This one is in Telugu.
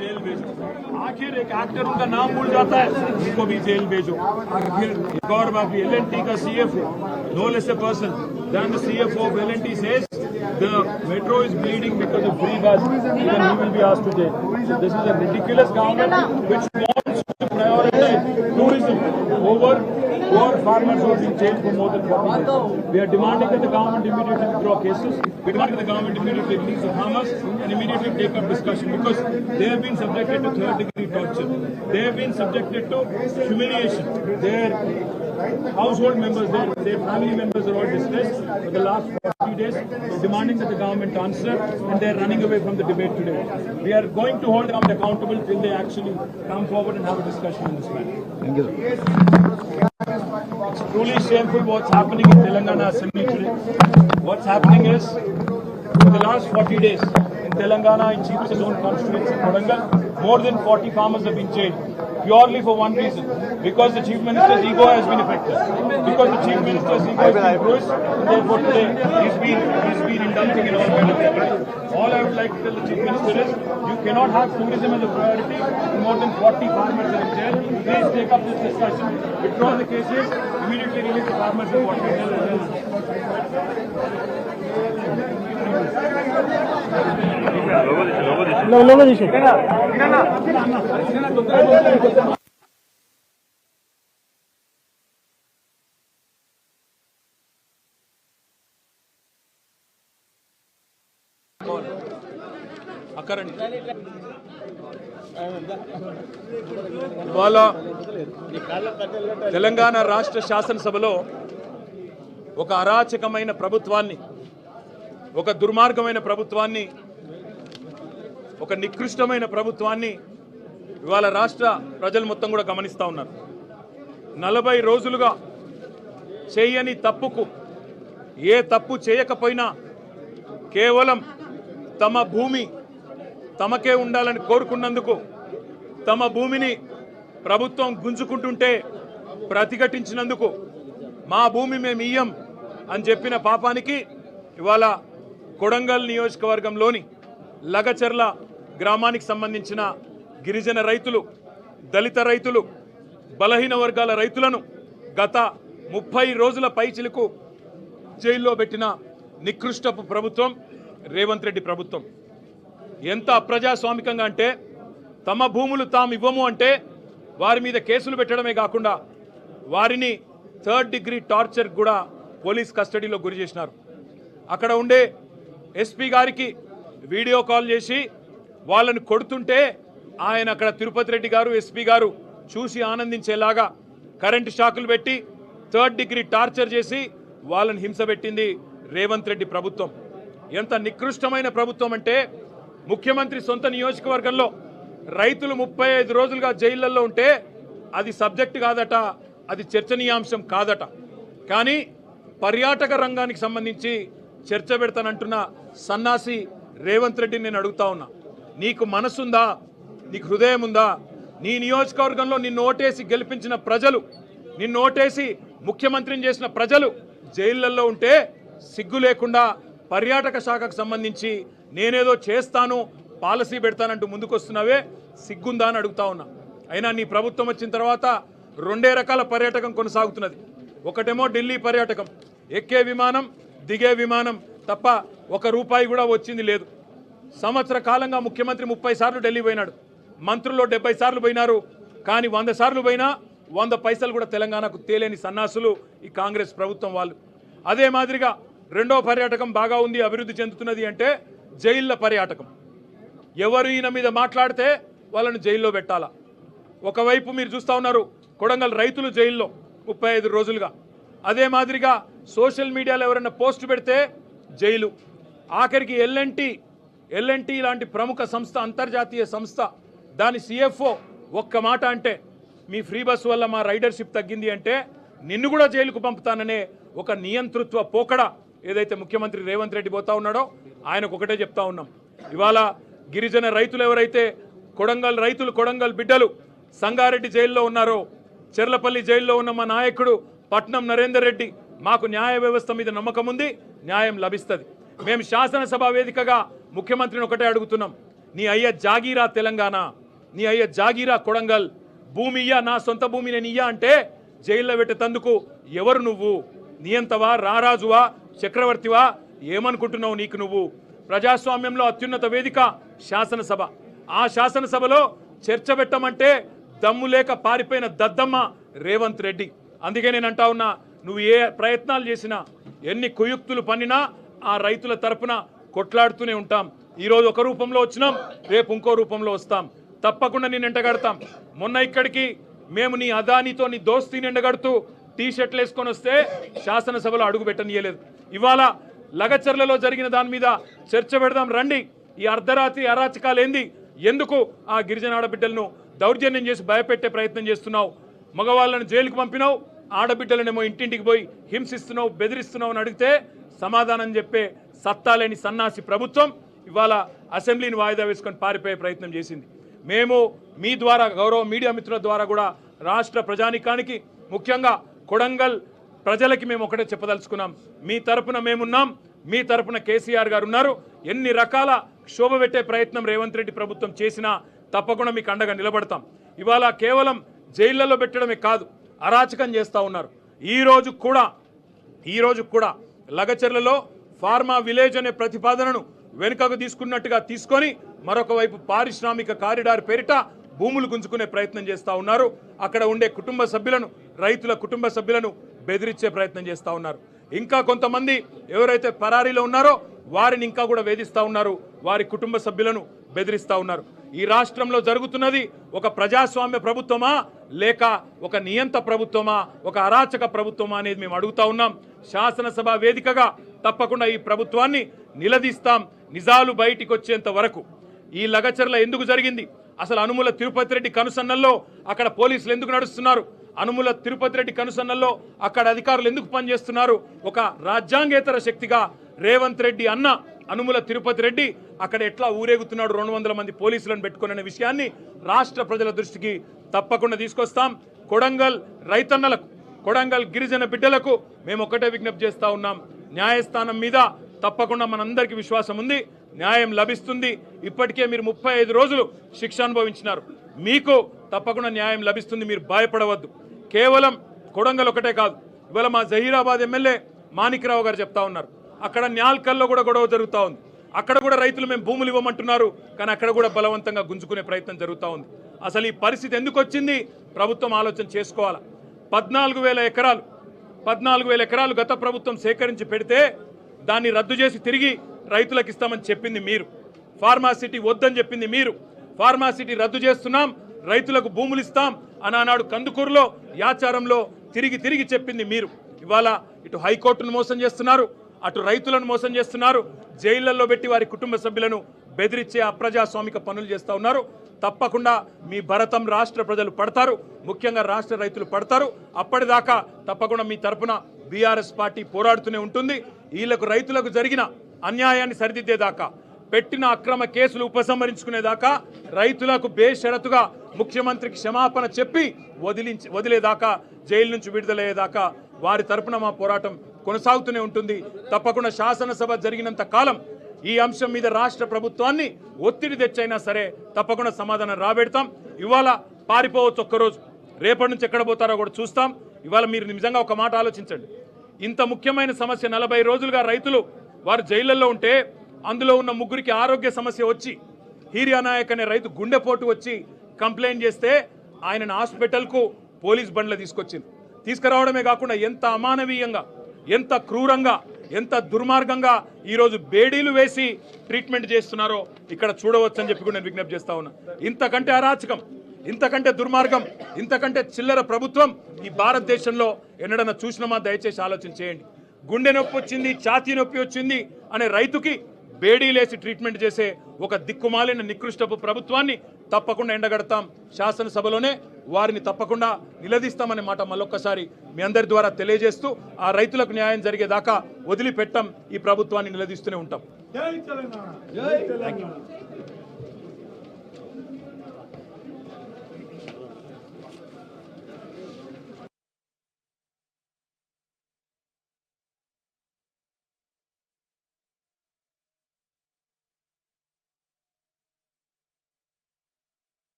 जेल भेजो। आखिर एक एक्टर उनका नाम भूल जाता है, उनको भी जेल भेजो। फिर एक और बात भी, L&T का CFO, no less a person than the CFO of L&T says the metro is bleeding because of free bus. Even he will be asked to jail. This is a ridiculous government which wants to prioritize tourism over poor farmers who are being jailed for more than 40 days. We are demanding that the government immediately withdraw cases. We demand that the government immediately release the farmers and immediately take up discussion, because they have been subjected to third-degree torture. They have been subjected to humiliation. Their household members, their family members are all distressed for the last 40 days. Demanding that the government answer, and they are running away from the debate today. We are going to hold them accountable till they actually come forward and have a discussion on this matter. Thank you. It's truly shameful what's happening in Telangana Assembly today. What's happening is, for the last 40 days in Telangana, in Chief Minister's own constituency, Kodangal, more than 40 farmers have been jailed. Purely for one reason, because the Chief Minister's ego has been affected. Because the Chief Minister's ego has been bruised, and therefore today he's been indulging in all kinds of things. All I would like to tell the Chief Minister is, you cannot have tourism as a priority and more than 40 farmers are in jail. Please take up this discussion, withdraw the cases, immediately release the farmers and water. ఇవాళ తెలంగాణ రాష్ట్ర శాసనసభలో ఒక అరాచకమైన ప్రభుత్వాన్ని, ఒక దుర్మార్గమైన ప్రభుత్వాన్ని, ఒక నికృష్టమైన ప్రభుత్వాన్ని ఇవాళ రాష్ట్ర ప్రజలు మొత్తం కూడా గమనిస్తూ ఉన్నారు. 40 రోజులుగా చేయని తప్పుకు, ఏ తప్పు చేయకపోయినా కేవలం తమ భూమి తమకే ఉండాలని కోరుకున్నందుకు తమ భూమిని ప్రభుత్వం గుంజుకుంటుంటే ప్రతిఘటించినందుకు మా భూమి మేము ఇయ్యం అని చెప్పిన పాపానికి ఇవాళ కొడంగల్ నియోజకవర్గంలోని లగచర్ల గ్రామానికి సంబంధించిన గిరిజన రైతులు, దళిత రైతులు, బలహీన వర్గాల రైతులను గత 30 రోజుల పైచిలకు జైల్లో పెట్టిన నికృష్టపు ప్రభుత్వం రేవంత్ రెడ్డి ప్రభుత్వం. ఎంత అప్రజాస్వామికంగా అంటే, తమ భూములు తాము ఇవ్వము అంటే వారి మీద కేసులు పెట్టడమే కాకుండా వారిని థర్డ్-డిగ్రీ టార్చర్ కూడా పోలీస్ కస్టడీలో గురి చేసినారు. అక్కడ ఉండే ఎస్పీ గారికి వీడియో కాల్ చేసి వాళ్ళని కొడుతుంటే ఆయన అక్కడ తిరుపతి రెడ్డి గారు, ఎస్పీ గారు చూసి ఆనందించేలాగా కరెంటు షాకులు పెట్టి థర్డ్-డిగ్రీ టార్చర్ చేసి వాళ్ళని హింస పెట్టింది రేవంత్ రెడ్డి ప్రభుత్వం. ఎంత నికృష్టమైన ప్రభుత్వం అంటే, ముఖ్యమంత్రి సొంత నియోజకవర్గంలో రైతులు 35 రోజులుగా జైళ్లలో ఉంటే అది సబ్జెక్ట్ కాదట, అది చర్చనీయాంశం కాదట. కానీ పర్యాటక రంగానికి సంబంధించి చర్చ పెడతానంటున్న సన్నాసి రేవంత్ రెడ్డిని నేను అడుగుతా ఉన్నా, నీకు మనసుందా? నీకు హృదయం ఉందా? నీ నియోజకవర్గంలో నిన్ను ఓటేసి గెలిపించిన ప్రజలు, నిన్ను ఓటేసి ముఖ్యమంత్రిని చేసిన ప్రజలు జైళ్లలో ఉంటే సిగ్గు లేకుండా పర్యాటక శాఖకు సంబంధించి నేనేదో చేస్తాను, పాలసీ పెడతానంటూ ముందుకొస్తున్నావే, సిగ్గుందా అని అడుగుతా ఉన్నా. అయినా నీ ప్రభుత్వం వచ్చిన తర్వాత 2 రకాల పర్యాటకం కొనసాగుతున్నది. ఒకటేమో ఢిల్లీ పర్యాటకం, ఎక్కే విమానం, దిగే విమానం తప్ప 1 రూపాయి కూడా వచ్చింది లేదు. సంవత్సర కాలంగా ముఖ్యమంత్రి 30 సార్లు ఢిల్లీ పోయినాడు, మంత్రులు 70 సార్లు పోయినారు. కానీ 100 సార్లు పోయినా 100 పైసలు కూడా తెలంగాణకు తేలేని సన్నాసులు ఈ కాంగ్రెస్ ప్రభుత్వం వాళ్ళు. అదే మాదిరిగా రెండో పర్యాటకం బాగా ఉంది, అభివృద్ధి చెందుతున్నది అంటే జైళ్ళ పర్యాటకం. ఎవరు ఈయన మీద మాట్లాడితే వాళ్ళను జైల్లో పెట్టాలా. ఒకవైపు మీరు చూస్తూ ఉన్నారు కొడంగల్ రైతులు జైల్లో 35 రోజులుగా. అదే మాదిరిగా సోషల్ మీడియాలో ఎవరైనా పోస్ట్ పెడితే జైలు. ఆఖరికి ఎల్ఎన్టీ లాంటి ప్రముఖ సంస్థ, అంతర్జాతీయ సంస్థ, దాని CFO ఒక్క మాట అంటే మీ ఫ్రీ బస్ వల్ల మా రైడర్షిప్ తగ్గింది అంటే నిన్ను కూడా జైలుకు పంపుతాననే ఒక నియంతృత్వ పోకడ ఏదైతే ముఖ్యమంత్రి రేవంత్ రెడ్డి పోతా ఉన్నాడో ఆయనకు ఒకటే చెప్తా ఉన్నాం. ఇవాళ గిరిజన రైతులు ఎవరైతే కొడంగల్ రైతులు, కొడంగల్ బిడ్డలు సంగారెడ్డి జైల్లో ఉన్నారో, చెర్లపల్లి జైల్లో ఉన్న మా నాయకుడు పట్నం నరేందర్ రెడ్డి, మాకు న్యాయ వ్యవస్థ మీద నమ్మకం ఉంది, న్యాయం లభిస్తుంది. మేము శాసనసభ వేదికగా ముఖ్యమంత్రిని ఒకటే అడుగుతున్నాం, నీ అయ్య జాగీరా తెలంగాణ, నీ అయ్య జాగీరా కొడంగల్, భూమి ఇయ్యా, నా సొంత భూమి నేను ఇయ్యా అంటే జైల్లో పెట్టేందుకు ఎవరు నువ్వు? నియంతవా, రారాజువా, చక్రవర్తివా? ఏమనుకుంటున్నావు నీకు నువ్వు? ప్రజాస్వామ్యంలో అత్యున్నత వేదిక శాసనసభ. ఆ శాసనసభలో చర్చ పెట్టమంటే దమ్ము లేక పారిపోయిన దద్దమ్మ రేవంత్ రెడ్డి. అందుకే నేను అంటా ఉన్నా, నువ్వు ఏ ప్రయత్నాలు చేసినా, ఎన్ని కుయుక్తులు పన్నినా ఆ రైతుల తరపున కొట్లాడుతూనే ఉంటాం. ఈరోజు ఒక రూపంలో వచ్చినాం, రేపు ఇంకో రూపంలో వస్తాం. తప్పకుండా నేను ఎండగడతాం. మొన్న ఇక్కడికి మేము నీ అదానితో నీ దోస్తీని ఎండగడుతూ టీ షర్ట్లు వేసుకొని వస్తే శాసనసభలో అడుగు పెట్టనీయలేదు. ఇవాళ లగచర్లలో జరిగిన దాని మీద చర్చ పెడదాం రండి. ఈ అర్ధరాత్రి అరాచకాలు ఏంది? ఎందుకు ఆ గిరిజన ఆడబిడ్డలను దౌర్జన్యం చేసి భయపెట్టే ప్రయత్నం చేస్తున్నావు? మగవాళ్ళను జైలుకు పంపినావు, ఆడబిడ్డలనేమో ఇంటింటికి పోయి హింసిస్తున్నావు, బెదిరిస్తున్నావు అని అడిగితే సమాధానం చెప్పే సత్తాలేని సన్నాసి ప్రభుత్వం ఇవాళ అసెంబ్లీని వాయిదా వేసుకొని పారిపోయే ప్రయత్నం చేసింది. మేము మీ ద్వారా, గౌరవ మీడియా మిత్రుల ద్వారా కూడా రాష్ట్ర ప్రజానికానికి, ముఖ్యంగా కొడంగల్ ప్రజలకి మేము ఒకటే చెప్పదలుచుకున్నాం. మీ తరపున మేమున్నాం, మీ తరపున కేసీఆర్ గారు ఉన్నారు. ఎన్ని రకాల క్షోభ పెట్టే ప్రయత్నం రేవంత్ రెడ్డి ప్రభుత్వం చేసినా తప్పకుండా మీకు అండగా నిలబడతాం. ఇవాళ కేవలం జైళ్లలో పెట్టడమే కాదు, అరాచకం చేస్తూ ఉన్నారు. ఈ రోజు కూడా లగచర్లలో ఫార్మా విలేజ్ అనే ప్రతిపాదనను వెనుకకు తీసుకున్నట్టుగా తీసుకొని మరొక వైపు పారిశ్రామిక కారిడార్ పేరిట భూములు గుంజుకునే ప్రయత్నం చేస్తూ ఉన్నారు. అక్కడ ఉండే కుటుంబ సభ్యులను, రైతుల కుటుంబ సభ్యులను బెదిరించే ప్రయత్నం చేస్తూ ఉన్నారు. ఇంకా కొంతమంది ఎవరైతే పరారీలో ఉన్నారో వారిని ఇంకా కూడా వేధిస్తూ ఉన్నారు, వారి కుటుంబ సభ్యులను బెదిరిస్తూ ఉన్నారు. ఈ రాష్ట్రంలో జరుగుతున్నది ఒక ప్రజాస్వామ్య ప్రభుత్వమా లేక ఒక నియంత ప్రభుత్వమా, ఒక అరాచక ప్రభుత్వమా అనేది మేము అడుగుతా ఉన్నాం. శాసనసభ వేదికగా తప్పకుండా ఈ ప్రభుత్వాన్ని నిలదీస్తాం, నిజాలు బయటికి వచ్చేంత వరకు. ఈ లగచర్ల ఎందుకు జరిగింది? అసలు అనుముల తిరుపతి రెడ్డి కనుసన్నల్లో అక్కడ పోలీసులు ఎందుకు నడుస్తున్నారు? అనుముల తిరుపతి రెడ్డి కనుసన్నల్లో అక్కడ అధికారులు ఎందుకు పనిచేస్తున్నారు? ఒక రాజ్యాంగేతర శక్తిగా రేవంత్ రెడ్డి అన్న అనుముల తిరుపతి రెడ్డి అక్కడ ఎట్లా ఊరేగుతున్నాడు 200 మంది పోలీసులను పెట్టుకునే విషయాన్ని రాష్ట్ర ప్రజల దృష్టికి తప్పకుండా తీసుకొస్తాం. కొడంగల్ రైతన్నలకు, కొడంగల్ గిరిజన బిడ్డలకు మేము ఒకటే విజ్ఞప్తి చేస్తా ఉన్నాం. న్యాయస్థానం మీద తప్పకుండా మనందరికీ విశ్వాసం ఉంది, న్యాయం లభిస్తుంది. ఇప్పటికే మీరు 35 రోజులు శిక్ష అనుభవించినారు, మీకు తప్పకుండా న్యాయం లభిస్తుంది. మీరు భయపడవద్దు. కేవలం కొడంగల్ ఒకటే కాదు, ఇవాళ మా జహీరాబాద్ ఎమ్మెల్యే మాణిక్రావు గారు చెప్తా ఉన్నారు, అక్కడ న్యాల్కల్లో కూడా గొడవ జరుగుతూ ఉంది. అక్కడ కూడా రైతులు మేము భూములు ఇవ్వమంటున్నారు, కానీ అక్కడ కూడా బలవంతంగా గుంజుకునే ప్రయత్నం జరుగుతూ ఉంది. అసలు ఈ పరిస్థితి ఎందుకు వచ్చింది? ప్రభుత్వం ఆలోచన చేసుకోవాలి. 14,000 ఎకరాలు గత ప్రభుత్వం సేకరించి పెడితే దాన్ని రద్దు చేసి తిరిగి రైతులకు ఇస్తామని చెప్పింది మీరు. ఫార్మాసిటీ వద్దని చెప్పింది మీరు. ఫార్మాసిటీ రద్దు చేస్తున్నాం, రైతులకు భూములు ఇస్తాం అని ఆనాడు కందుకూరులో, యాచారంలో తిరిగి చెప్పింది మీరు. ఇవాళ ఇటు హైకోర్టును మోసం చేస్తున్నారు, అటు రైతులను మోసం చేస్తున్నారు, జైళ్లలో పెట్టి వారి కుటుంబ సభ్యులను బెదిరించే అప్రజాస్వామిక పనులు చేస్తూ ఉన్నారు. తప్పకుండా మీ భరతం రాష్ట్ర ప్రజలు పడతారు, ముఖ్యంగా రాష్ట్ర రైతులు పడతారు. అప్పటిదాకా తప్పకుండా మీ తరపున బీఆర్ఎస్ పార్టీ పోరాడుతూనే ఉంటుంది. వీళ్లకు రైతులకు జరిగిన అన్యాయాన్ని సరిదిద్దేదాకా, పెట్టిన అక్రమ కేసులు ఉపసంహరించుకునేదాకా, రైతులకు బేషరతుగా ముఖ్యమంత్రికి క్షమాపణ చెప్పి వదిలేదాకా, జైలు నుంచి విడుదలయ్యేదాకా వారి తరపున మా పోరాటం కొనసాగుతూనే ఉంటుంది. తప్పకుండా శాసనసభ జరిగినంత కాలం ఈ అంశం మీద రాష్ట్ర ప్రభుత్వాన్ని ఒత్తిడి తెచ్చైనా సరే తప్పకుండా సమాధానం రాబెడతాం. ఇవాళ పారిపోవచ్చు ఒక్కరోజు, రేపటి నుంచి ఎక్కడ పోతారో కూడా చూస్తాం. ఇవాళ మీరు నిజంగా ఒక మాట ఆలోచించండి. ఇంత ముఖ్యమైన సమస్య 40 రోజులుగా రైతులు వారు జైళ్లలో ఉంటే అందులో ఉన్న 3 ఆరోగ్య సమస్య వచ్చి, హీరియా నాయక్ అనే రైతు గుండెపోటు వచ్చి కంప్లైంట్ చేస్తే ఆయనను హాస్పిటల్కు పోలీస్ బండ్లు తీసుకురావడమే కాకుండా ఎంత అమానవీయంగా, ఎంత క్రూరంగా, ఎంత దుర్మార్గంగా ఈరోజు బేడీలు వేసి ట్రీట్మెంట్ చేస్తున్నారో ఇక్కడ చూడవచ్చని చెప్పి కూడా నేను విజ్ఞప్తి చేస్తా ఉన్నా. ఇంతకంటే అరాచకం, ఇంతకంటే దుర్మార్గం, ఇంతకంటే చిల్లర ప్రభుత్వం ఈ భారతదేశంలో ఎన్నడన్నా చూసినామా? దయచేసి ఆలోచన చేయండి. గుండె నొప్పి వచ్చింది, ఛాతీ నొప్పి వచ్చింది అనే రైతుకి బేడీలేసి ట్రీట్మెంట్ చేసే ఒక దిక్కుమాలిన నికృష్టపు ప్రభుత్వాన్ని తప్పకుండా ఎండగడతాం. శాసనసభలోనే వారిని తప్పకుండా నిలదీస్తామనే మాట మళ్ళొక్కసారి మీ అందరి ద్వారా తెలియజేస్తూ, ఆ రైతులకు న్యాయం జరిగేదాకా వదిలిపెట్టాం, ఈ ప్రభుత్వాన్ని నిలదీస్తూనే ఉంటాం.